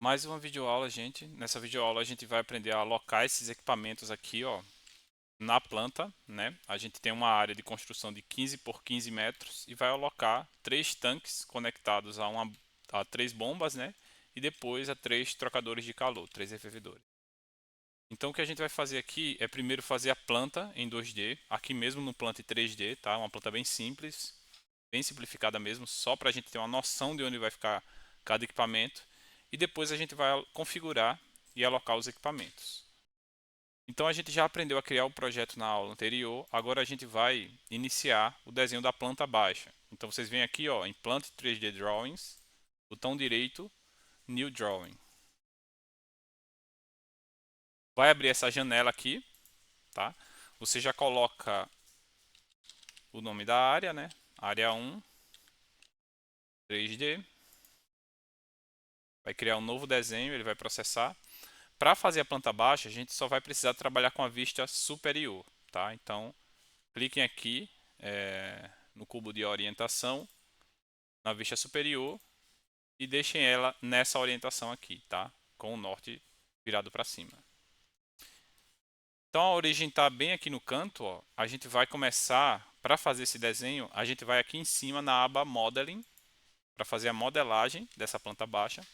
Mais uma videoaula, gente. Nessa videoaula a gente vai aprender a alocar esses equipamentos aqui, ó, na planta, né? A gente tem uma área de construção de 15 por 15 metros e vai alocar três tanques conectados a três bombas, né? E depois a três trocadores de calor, três fervedores. Então o que a gente vai fazer aqui é primeiro fazer a planta em 2D, aqui mesmo no Plant 3D, tá? Uma planta bem simples, bem simplificada mesmo, só para a gente ter uma noção de onde vai ficar cada equipamento. E depois a gente vai configurar e alocar os equipamentos. Então a gente já aprendeu a criar o projeto na aula anterior, agora a gente vai iniciar o desenho da planta baixa. Então vocês vêm aqui, ó, em Plant 3D Drawings, botão direito, New Drawing. Vai abrir essa janela aqui, tá? Você já coloca o nome da área, né? Área 1, 3D. Vai criar um novo desenho, ele vai processar. Para fazer a planta baixa, a gente só vai precisar trabalhar com a vista superior, tá? Então, cliquem aqui no cubo de orientação, na vista superior, e deixem ela nessa orientação aqui, tá? Com o norte virado para cima. Então, a origem está bem aqui no canto, ó. A gente vai começar, para fazer esse desenho, a gente vai aqui em cima na aba Modeling, para fazer a modelagem dessa planta baixa.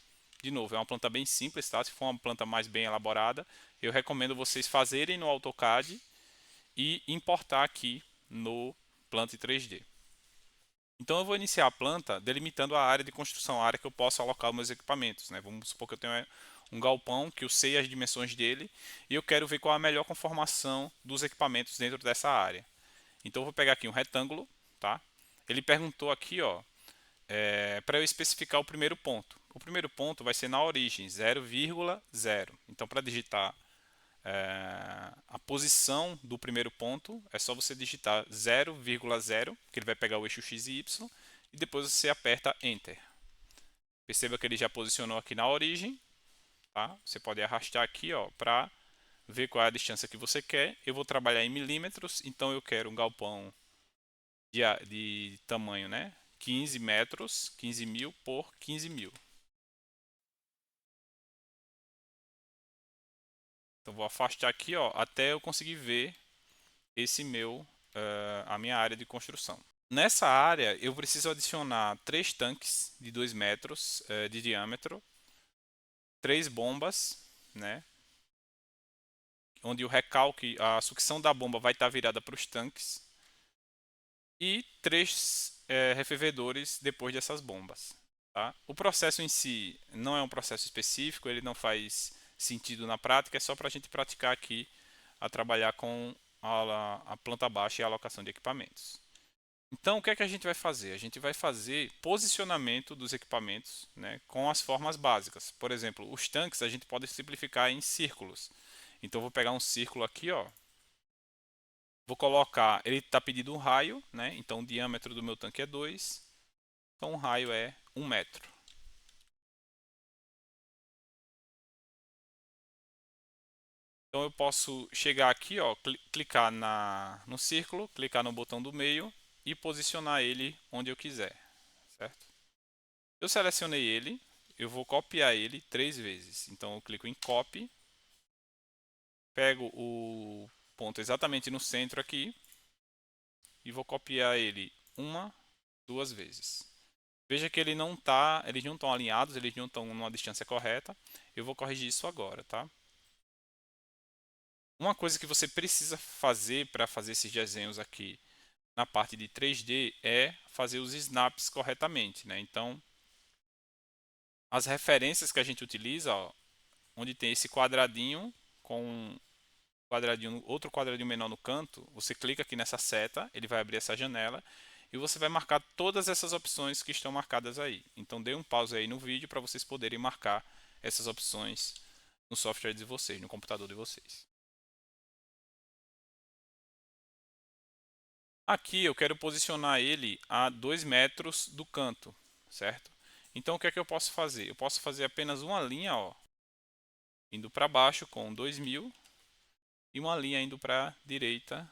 De novo, é uma planta bem simples, tá? Se for uma planta mais bem elaborada, eu recomendo vocês fazerem no AutoCAD e importar aqui no Plant 3D. Então eu vou iniciar a planta delimitando a área de construção, a área que eu posso alocar os meus equipamentos, né? Vamos supor que eu tenho um galpão que eu sei as dimensões dele e eu quero ver qual a melhor conformação dos equipamentos dentro dessa área. Então eu vou pegar aqui um retângulo, tá? Ele perguntou aqui, ó, para eu especificar o primeiro ponto. O primeiro ponto vai ser na origem, 0,0. Então, para digitar a posição do primeiro ponto, é só você digitar 0,0, que ele vai pegar o eixo X e Y, e depois você aperta Enter. Perceba que ele já posicionou aqui na origem. Tá? Você pode arrastar aqui para ver qual é a distância que você quer. Eu vou trabalhar em milímetros, então eu quero um galpão de tamanho, né? 15 metros, 15 mil por 15 mil. Então vou afastar aqui, ó, até eu conseguir ver a minha área de construção. Nessa área eu preciso adicionar três tanques de 2 metros de diâmetro, três bombas, né? Onde o recalque, a sucção da bomba vai estar virada para os tanques e três refervedores depois dessas bombas. Tá? O processo em si não é um processo específico, ele não faz sentido na prática, é só para a gente praticar aqui a trabalhar com a planta baixa e a alocação de equipamentos. Então, o que é que a gente vai fazer? A gente vai fazer posicionamento dos equipamentos, né, com as formas básicas. Por exemplo, os tanques a gente pode simplificar em círculos. Então, eu vou pegar um círculo aqui, ó. Vou colocar, ele está pedindo um raio, né? Então, o diâmetro do meu tanque é 2. Então, o raio é 1 metro. Então, eu posso chegar aqui, ó, clicar no círculo, clicar no botão do meio e posicionar ele onde eu quiser, certo? Eu selecionei ele, eu vou copiar ele 3 vezes. Então eu clico em Copy, pego o ponto exatamente no centro aqui e vou copiar ele uma, 2 vezes. Veja que eles não estão alinhados, eles não estão numa distância correta. Eu vou corrigir isso agora, tá? Uma coisa que você precisa fazer para fazer esses desenhos aqui na parte de 3D é fazer os snaps corretamente, né? Então, as referências que a gente utiliza, ó, onde tem esse quadradinho com outro quadradinho menor no canto, você clica aqui nessa seta, ele vai abrir essa janela e você vai marcar todas essas opções que estão marcadas aí. Então dê um pause aí no vídeo para vocês poderem marcar essas opções no software de vocês, no computador de vocês. Aqui eu quero posicionar ele a 2 metros do canto, certo? Então o que é que eu posso fazer? Eu posso fazer apenas uma linha, ó, indo para baixo com 2000 e uma linha indo para a direita.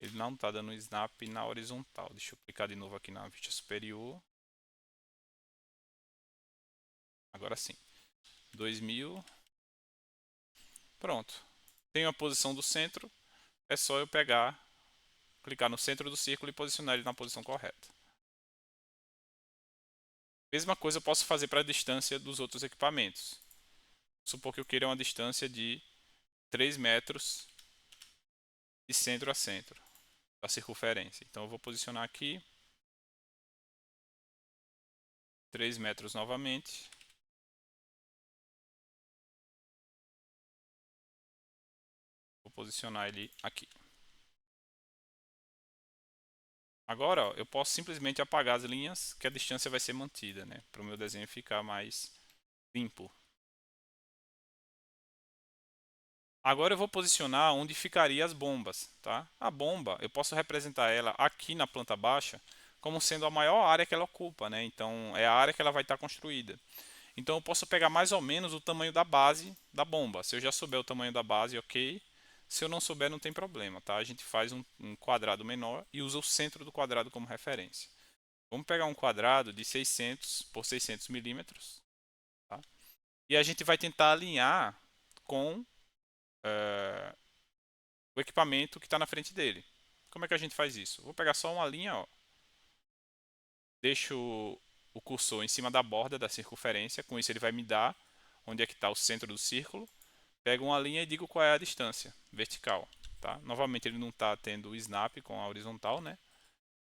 Ele não está dando snap na horizontal. Deixa eu clicar de novo aqui na vista superior. Agora sim. 2000. Pronto. Tenho a posição do centro. É só eu pegar, clicar no centro do círculo e posicionar ele na posição correta. Mesma coisa eu posso fazer para a distância dos outros equipamentos. Supor que eu queira uma distância de 3 metros de centro a centro da circunferência. Então eu vou posicionar aqui 3 metros novamente. Vou posicionar ele aqui. Agora, ó, eu posso simplesmente apagar as linhas, que a distância vai ser mantida, né? Para o meu desenho ficar mais limpo. Agora eu vou posicionar onde ficaria as bombas, tá? A bomba, eu posso representar ela aqui na planta baixa como sendo a maior área que ela ocupa, né? Então, é a área que ela vai estar construída. Então, eu posso pegar mais ou menos o tamanho da base da bomba. Se eu já souber o tamanho da base, ok. Se eu não souber, não tem problema, tá? A gente faz um quadrado menor e usa o centro do quadrado como referência. Vamos pegar um quadrado de 600 por 600 milímetros, tá? E a gente vai tentar alinhar com o equipamento que está na frente dele. Como é que a gente faz isso? Vou pegar só uma linha, ó. Deixo o cursor em cima da borda da circunferência. Com isso ele vai me dar onde é que está o centro do círculo. Pego uma linha e digo qual é a distância vertical. Tá? Novamente ele não está tendo o snap com a horizontal, né?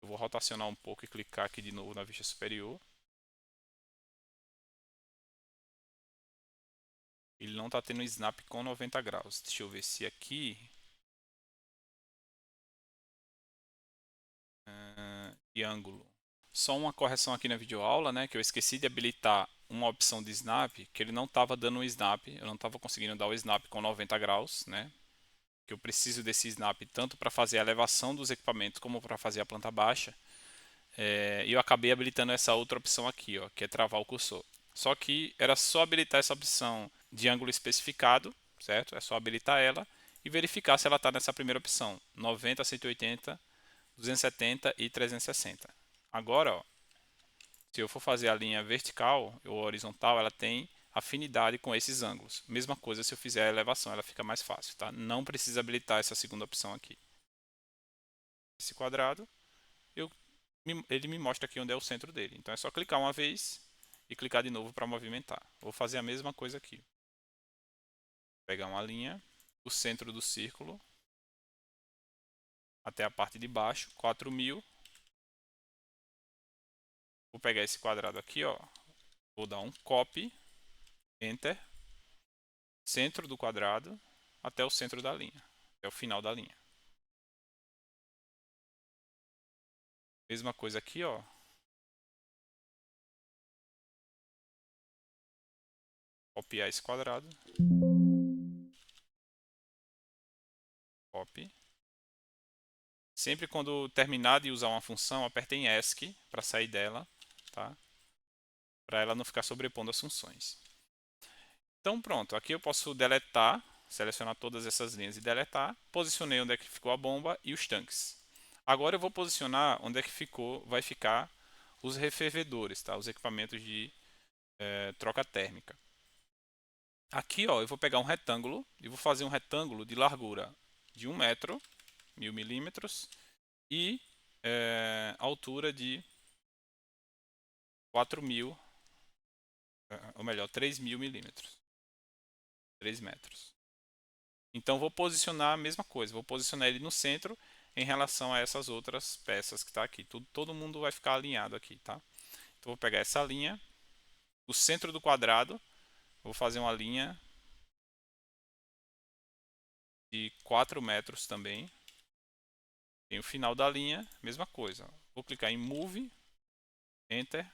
Eu vou rotacionar um pouco e clicar aqui de novo na vista superior. Ele não está tendo snap com 90 graus. Deixa eu ver se aqui... de ângulo. Só uma correção aqui na videoaula, né? Que eu esqueci de habilitar uma opção de snap, que ele não estava dando um snap. Eu não estava conseguindo dar o snap com 90 graus, né? Que eu preciso desse snap tanto para fazer a elevação dos equipamentos como para fazer a planta baixa. E eu acabei habilitando essa outra opção aqui, ó, que é travar o cursor. Só que era só habilitar essa opção de ângulo especificado, certo? É só habilitar ela e verificar se ela está nessa primeira opção, 90, 180, 270 e 360. Agora, ó, se eu for fazer a linha vertical ou horizontal, ela tem afinidade com esses ângulos. Mesma coisa se eu fizer a elevação, ela fica mais fácil, tá? Não precisa habilitar essa segunda opção aqui. Esse quadrado, ele me mostra aqui onde é o centro dele. Então é só clicar uma vez e clicar de novo para movimentar. Vou fazer a mesma coisa aqui. Pegar uma linha, o centro do círculo até a parte de baixo, 4000. Vou pegar esse quadrado aqui, ó. Vou dar um copy, enter, centro do quadrado até o centro da linha, até o final da linha. Mesma coisa aqui, ó. Copiar esse quadrado. Copy. Sempre quando terminar de usar uma função, apertem ESC para sair dela, tá? Para ela não ficar sobrepondo as funções. Então pronto, aqui eu posso deletar, selecionar todas essas linhas e deletar. Posicionei onde é que ficou a bomba e os tanques. Agora eu vou posicionar onde é que vai ficar os refervedores, tá? Os equipamentos de troca térmica. Aqui, ó, eu vou pegar um retângulo e vou fazer um retângulo de largura de 1 metro, 1000 milímetros, e altura de 4000, ou melhor, 3000 milímetros, 3 metros. Então vou posicionar a mesma coisa, vou posicionar ele no centro em relação a essas outras peças que está aqui. Todo mundo vai ficar alinhado aqui, tá? Então vou pegar essa linha, o centro do quadrado, vou fazer uma linha de 4 metros também. Tem o final da linha, mesma coisa. Vou clicar em Move, Enter.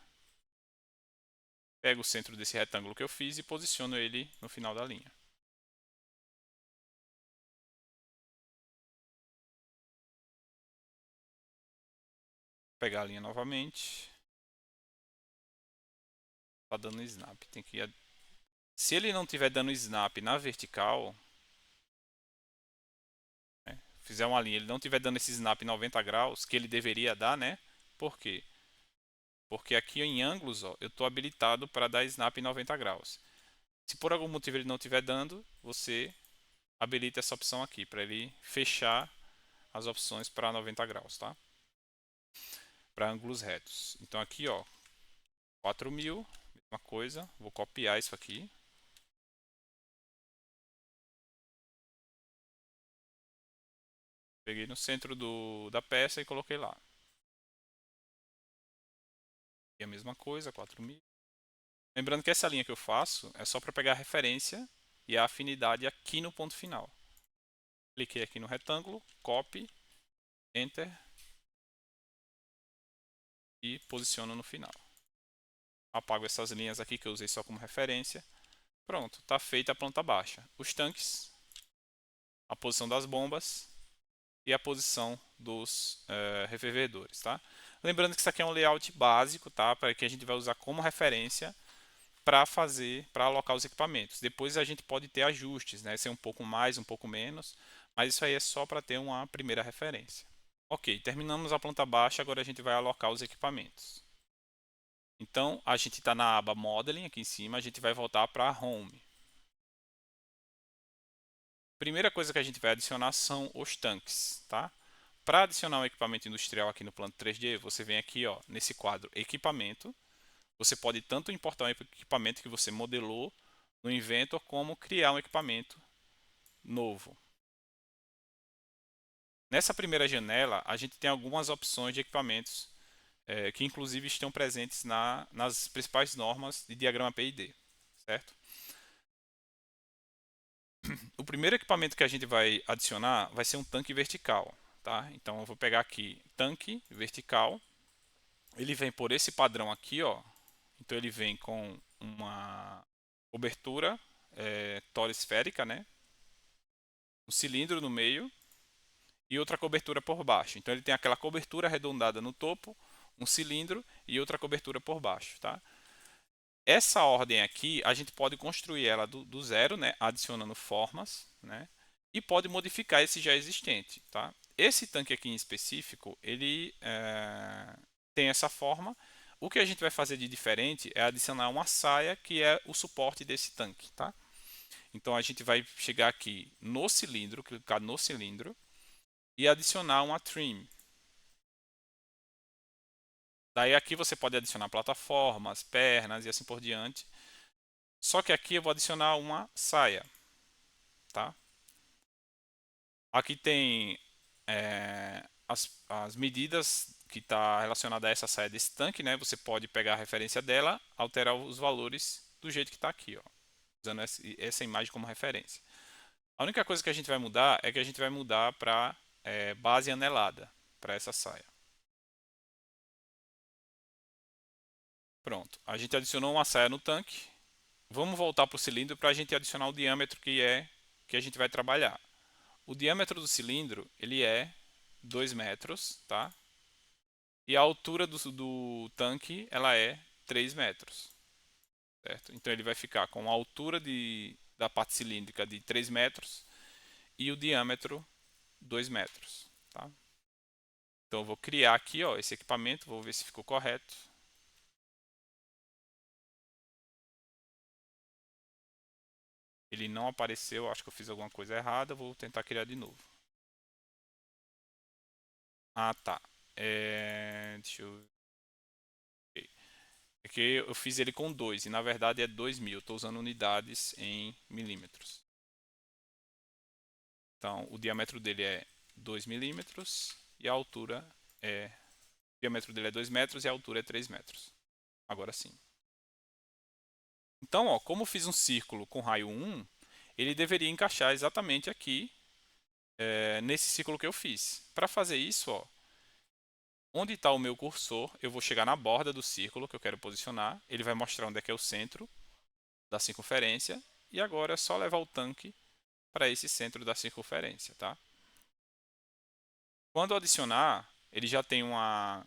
Pego o centro desse retângulo que eu fiz e posiciono ele no final da linha. Vou pegar a linha novamente. Tá dando snap. Se ele não estiver dando snap na vertical, né, fizer uma linha, ele não estiver dando esse snap em 90 graus, que ele deveria dar, né? Por quê? Porque aqui em ângulos, ó, eu estou habilitado para dar snap em 90 graus. Se por algum motivo ele não estiver dando, você habilita essa opção aqui, para ele fechar as opções para 90 graus, tá? Para ângulos retos. Então aqui, ó, 4000, mesma coisa, vou copiar isso aqui. Peguei no centro da peça e coloquei lá. E a mesma coisa, 4000. Lembrando que essa linha que eu faço é só para pegar a referência e a afinidade aqui no ponto final. Cliquei aqui no retângulo, copy, enter e posiciono no final. Apago essas linhas aqui que eu usei só como referência. Pronto, está feita a planta baixa. Os tanques, a posição das bombas e a posição dos refervedores, tá? Lembrando que isso aqui é um layout básico, tá? Para que a gente vai usar como referência para alocar os equipamentos. Depois a gente pode ter ajustes, né? Ser um pouco mais, um pouco menos, mas isso aí é só para ter uma primeira referência. Ok, terminamos a planta baixa, agora a gente vai alocar os equipamentos. Então, a gente está na aba Modeling, aqui em cima, a gente vai voltar para Home. Primeira coisa que a gente vai adicionar são os tanques, tá? Para adicionar um equipamento industrial aqui no plano 3D, você vem aqui, ó, nesse quadro Equipamento. Você pode tanto importar um equipamento que você modelou no Inventor, como criar um equipamento novo. Nessa primeira janela, a gente tem algumas opções de equipamentos que inclusive estão presentes nas principais normas de diagrama PID, certo? O primeiro equipamento que a gente vai adicionar vai ser um tanque vertical, tá? Então eu vou pegar aqui tanque vertical. Ele vem por esse padrão aqui, ó. Então ele vem com uma cobertura torisférica, né? Um cilindro no meio e outra cobertura por baixo. Então ele tem aquela cobertura arredondada no topo, um cilindro e outra cobertura por baixo, tá? Essa ordem aqui, a gente pode construir ela do zero, né? Adicionando formas, né? E pode modificar esse já existente, tá? Esse tanque aqui em específico, ele tem essa forma. O que a gente vai fazer de diferente é adicionar uma saia, que é o suporte desse tanque, tá? Então a gente vai chegar aqui no cilindro, clicar no cilindro e adicionar uma trim. Daí aqui você pode adicionar plataformas, pernas e assim por diante. Só que aqui eu vou adicionar uma saia, tá? Aqui tem as medidas que está relacionada a essa saia desse tanque, né? Você pode pegar a referência dela, alterar os valores do jeito que está aqui, ó, usando essa imagem como referência. A única coisa que a gente vai mudar é que a gente vai mudar para base anelada para essa saia. Pronto, a gente adicionou uma saia no tanque. Vamos voltar para o cilindro para a gente adicionar o diâmetro que a gente vai trabalhar. O diâmetro do cilindro ele é 2 metros, tá? E a altura do tanque ela é 3 metros, certo? Então ele vai ficar com a altura da parte cilíndrica de 3 metros e o diâmetro 2 metros, tá? Então eu vou criar aqui, ó, esse equipamento, vou ver se ficou correto. Ele não apareceu, acho que eu fiz alguma coisa errada, vou tentar criar de novo. Ah, tá. Deixa eu ver. É que eu fiz ele com 2 e na verdade é 2000. Estou usando unidades em milímetros. Então o diâmetro dele é 2 milímetros e a altura é. O diâmetro dele é 2 metros e a altura é 3 metros. Agora sim. Então, ó, como eu fiz um círculo com raio 1, ele deveria encaixar exatamente aqui nesse círculo que eu fiz. Para fazer isso, ó, onde está o meu cursor, eu vou chegar na borda do círculo que eu quero posicionar. Ele vai mostrar onde é que é o centro da circunferência. E agora é só levar o tanque para esse centro da circunferência, tá? Quando adicionar, ele já tem uma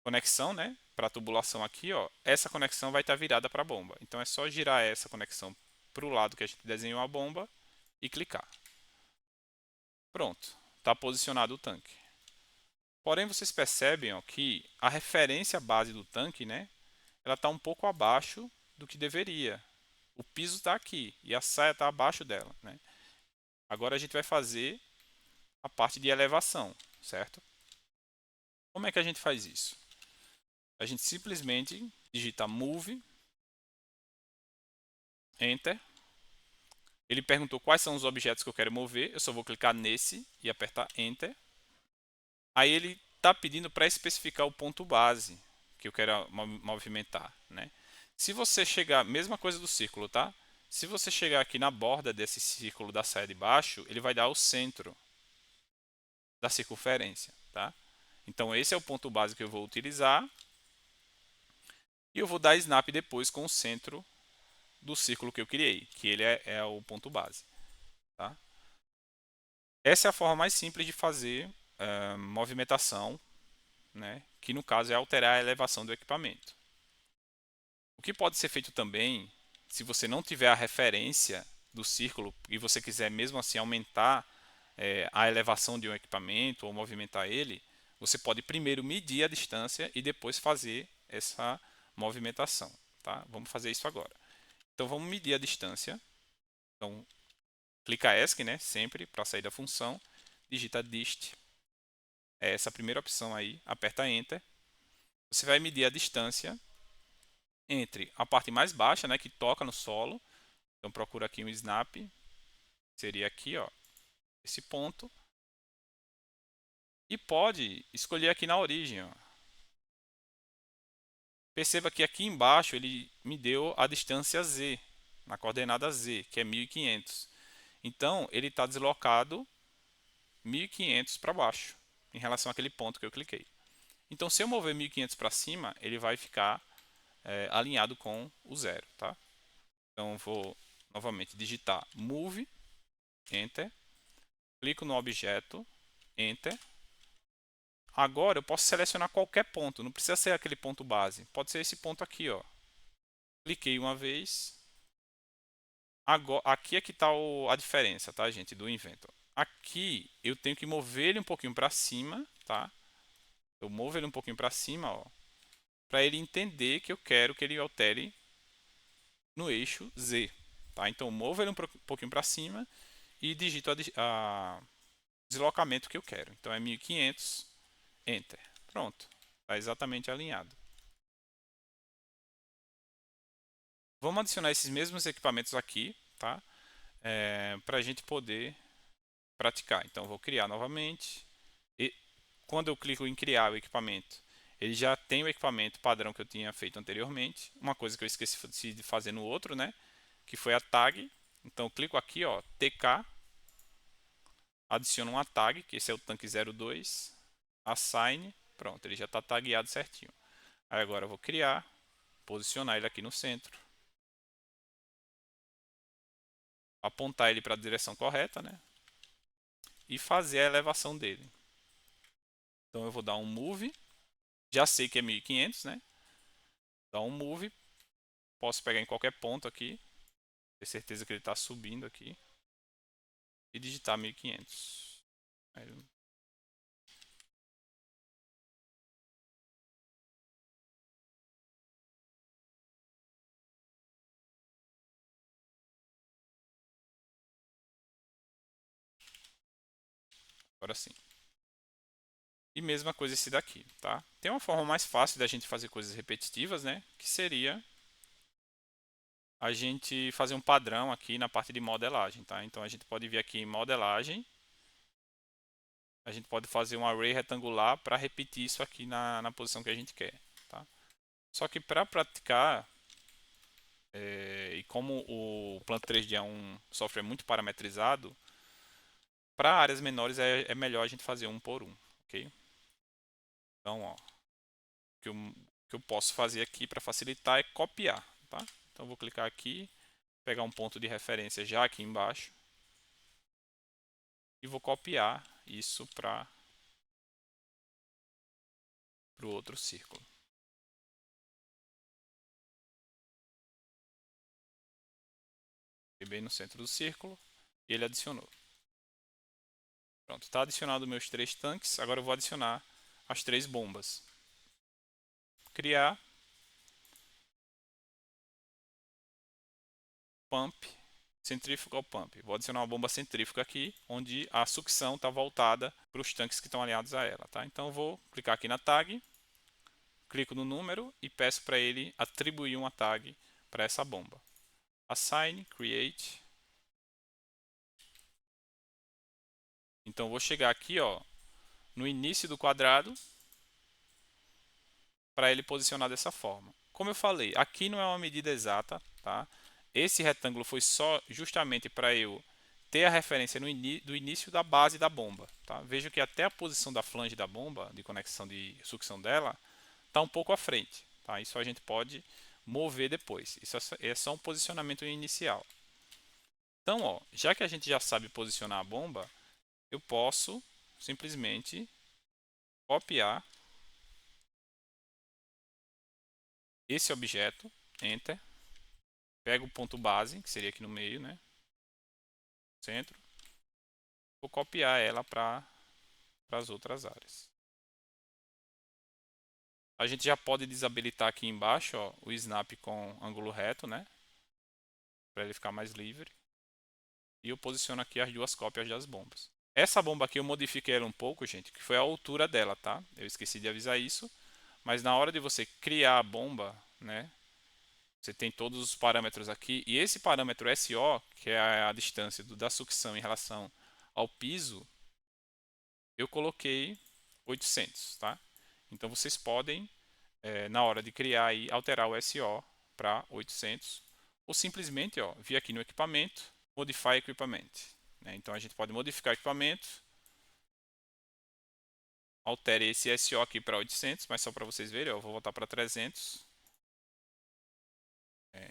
conexão, né, para a tubulação aqui, ó. Essa conexão vai estar virada para a bomba. Então é só girar essa conexão para o lado que a gente desenhou a bomba e clicar. Pronto, está posicionado o tanque. Porém, vocês percebem ó, que a referência base do tanque, né, ela está um pouco abaixo do que deveria. O piso está aqui e a saia está abaixo dela, né? Agora a gente vai fazer a parte de elevação, certo? Como é que a gente faz isso? A gente simplesmente digita Move, Enter. Ele perguntou quais são os objetos que eu quero mover. Eu só vou clicar nesse e apertar Enter. Aí ele está pedindo para especificar o ponto base que eu quero movimentar, né? Se você chegar, mesma coisa do círculo, tá? Se você chegar aqui na borda desse círculo da saia de baixo, ele vai dar o centro da circunferência, tá? Então esse é o ponto base que eu vou utilizar e eu vou dar snap depois com o centro do círculo que eu criei, que ele é o ponto base, tá? Essa é a forma mais simples de fazer movimentação, né? Que no caso é alterar a elevação do equipamento. O que pode ser feito também, se você não tiver a referência do círculo e você quiser mesmo assim aumentar a elevação de um equipamento ou movimentar ele, você pode primeiro medir a distância e depois fazer essa movimentação, tá? Vamos fazer isso agora. Então vamos medir a distância. Então clica ESC, né, sempre para sair da função, digita dist, é essa primeira opção aí, aperta Enter. Você vai medir a distância entre a parte mais baixa, né, que toca no solo. Então procura aqui um snap, seria aqui, ó, esse ponto. E pode escolher aqui na origem, ó. Perceba que aqui embaixo ele me deu a distância z, na coordenada z, que é 1500. Então ele está deslocado 1500 para baixo, em relação àquele ponto que eu cliquei. Então se eu mover 1500 para cima, ele vai ficar alinhado com o zero, tá? Então vou novamente digitar Move, Enter, clico no objeto, Enter. Agora eu posso selecionar qualquer ponto, não precisa ser aquele ponto base, pode ser esse ponto aqui, ó. Cliquei uma vez. Agora, aqui é que está a diferença, tá, gente, do Inventor. Aqui eu tenho que mover ele um pouquinho para cima, tá? Eu movo ele um pouquinho para cima, ó, para ele entender que eu quero que ele altere no eixo Z, tá? Então eu movo ele um pouquinho para cima e digito a deslocamento que eu quero. Então é 1500, Enter. Pronto, está exatamente alinhado. Vamos adicionar esses mesmos equipamentos aqui, tá? Para a gente poder praticar. Então, vou criar novamente. E quando eu clico em criar o equipamento, ele já tem o equipamento padrão que eu tinha feito anteriormente. Uma coisa que eu esqueci de fazer no outro, né? Que foi a tag. Então, eu clico aqui, ó, TK, adiciono uma tag, que esse é o tanque 02, assign, pronto, ele já está tagueado certinho. Aí agora eu vou criar, posicionar ele aqui no centro, apontar ele para a direção correta, né? E fazer a elevação dele. Então eu vou dar um move, já sei que é 1500, né? Dá um move, posso pegar em qualquer ponto aqui, ter certeza que ele está subindo aqui e digitar 1500. Agora sim. E mesma coisa esse daqui, tá? Tem uma forma mais fácil da gente fazer coisas repetitivas, né? Que seria a gente fazer um padrão aqui na parte de modelagem, tá? Então a gente pode vir aqui em modelagem, a gente pode fazer um array retangular para repetir isso aqui na posição que a gente quer, tá? Só que para praticar, e como o Plant 3D é um software muito parametrizado, para áreas menores é melhor a gente fazer um por um, ok? Então, ó, o que eu posso fazer aqui para facilitar é copiar, tá? Então, vou clicar aqui, pegar um ponto de referência já aqui embaixo e vou copiar isso para o outro círculo. E bem no centro do círculo e ele adicionou. Pronto, está adicionado meus 3 tanques. Agora eu vou adicionar as 3 bombas. Criar. Pump. Centrifugal Pump. Vou adicionar uma bomba centrífuga aqui, onde a sucção está voltada para os tanques que estão alinhados a ela. Tá? Então eu vou clicar aqui na tag, clico no número e peço para ele atribuir uma tag para essa bomba. Assign, Create. Então eu vou chegar aqui, ó, no início do quadrado para ele posicionar dessa forma. Como eu falei, aqui não é uma medida exata, tá? Esse retângulo foi só justamente para eu ter a referência do início da base da bomba. Tá? Veja que até a posição da flange da bomba, de conexão de sucção dela, está um pouco à frente. Tá? Isso a gente pode mover depois. Isso é só um posicionamento inicial. Então, ó, já que a gente já sabe posicionar a bomba, eu posso simplesmente copiar esse objeto, Enter, pego o ponto base, que seria aqui no meio, né? Centro. Vou copiar ela para as outras áreas. A gente já pode desabilitar aqui embaixo, ó, o snap com ângulo reto, né? Para ele ficar mais livre. E eu posiciono aqui as duas cópias das bombas. Essa bomba aqui eu modifiquei ela um pouco, gente, que foi a altura dela, tá? Eu esqueci de avisar isso. Mas na hora de você criar a bomba, né? Você tem todos os parâmetros aqui. E esse parâmetro SO, que é a distância da sucção em relação ao piso, eu coloquei 800, tá? Então vocês podem, na hora de criar, aí, alterar o SO para 800. Ou simplesmente vir aqui no equipamento, Modify Equipment. Né? Então a gente pode modificar o equipamento. Altere esse SO aqui para 800, mas só para vocês verem, eu vou voltar para 300.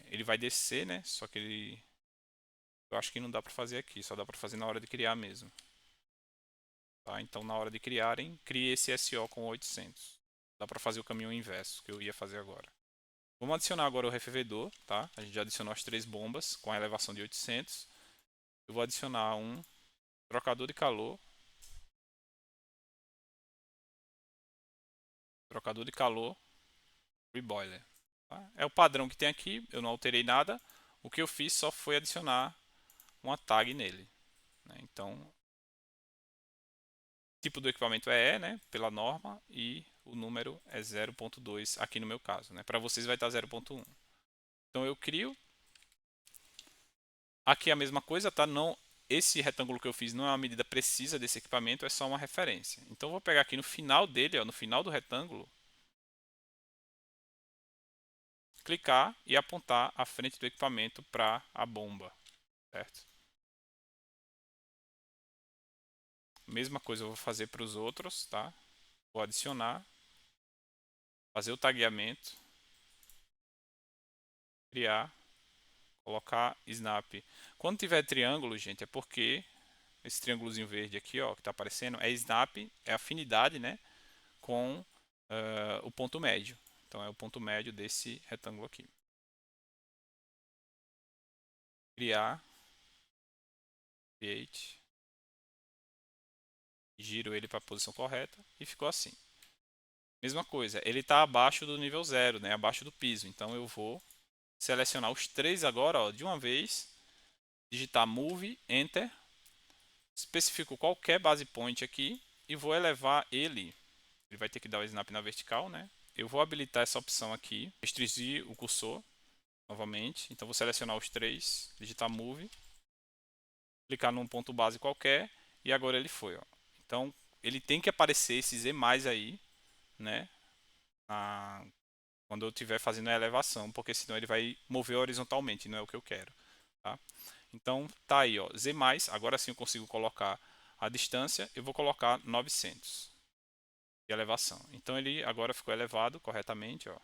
Ele vai descer, né? Só que eu acho que não dá para fazer aqui, só dá para fazer na hora de criar mesmo. Tá? Então, na hora de criarem, crie esse SO com 800. Dá para fazer o caminho inverso, que eu ia fazer agora. Vamos adicionar agora o refervedor, tá? A gente já adicionou as 3 bombas com a elevação de 800. Eu vou adicionar um trocador de calor. Trocador de calor, reboiler. Tá? É o padrão que tem aqui, eu não alterei nada. O que eu fiz só foi adicionar uma tag nele. Né? Então, o tipo do equipamento é E, né? Pela norma, e o número é 0.2 aqui no meu caso. Né? Para vocês vai estar 0.1. Então eu crio. Aqui é a mesma coisa, tá? Não, esse retângulo que eu fiz não é uma medida precisa desse equipamento, é só uma referência. Então eu vou pegar aqui no final dele, ó, no final do retângulo, clicar e apontar a frente do equipamento para a bomba, certo? Mesma coisa eu vou fazer para os outros, tá? Vou adicionar, fazer o tagueamento, criar, colocar snap. Quando tiver triângulo, gente, é porque esse triângulozinho verde aqui, ó, que está aparecendo, é snap, é afinidade, né, com o ponto médio. Então é o ponto médio desse retângulo aqui. Criar, create, giro ele para a posição correta e ficou assim. Mesma coisa, ele está abaixo do nível 0, né, abaixo do piso. Então eu vou selecionar os 3 agora, ó, de uma vez, digitar Move, Enter, especifico qualquer base point aqui e vou elevar ele. Ele vai ter que dar o snap na vertical, né? Eu vou habilitar essa opção aqui, restringir o cursor novamente. Então vou selecionar os 3, digitar Move, clicar num ponto base qualquer e agora ele foi. Ó. Então ele tem que aparecer esse Z mais aí, né? Quando eu estiver fazendo a elevação, porque senão ele vai mover horizontalmente, não é o que eu quero. Tá? Então tá aí, ó, Z+, agora sim eu consigo colocar a distância, eu vou colocar 900 de elevação. Então ele agora ficou elevado corretamente, ó.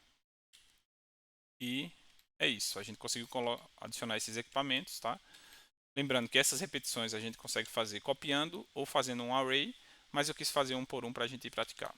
E é isso, a gente conseguiu adicionar esses equipamentos, tá? Lembrando que essas repetições a gente consegue fazer copiando ou fazendo um array, mas eu quis fazer um por um para a gente praticar.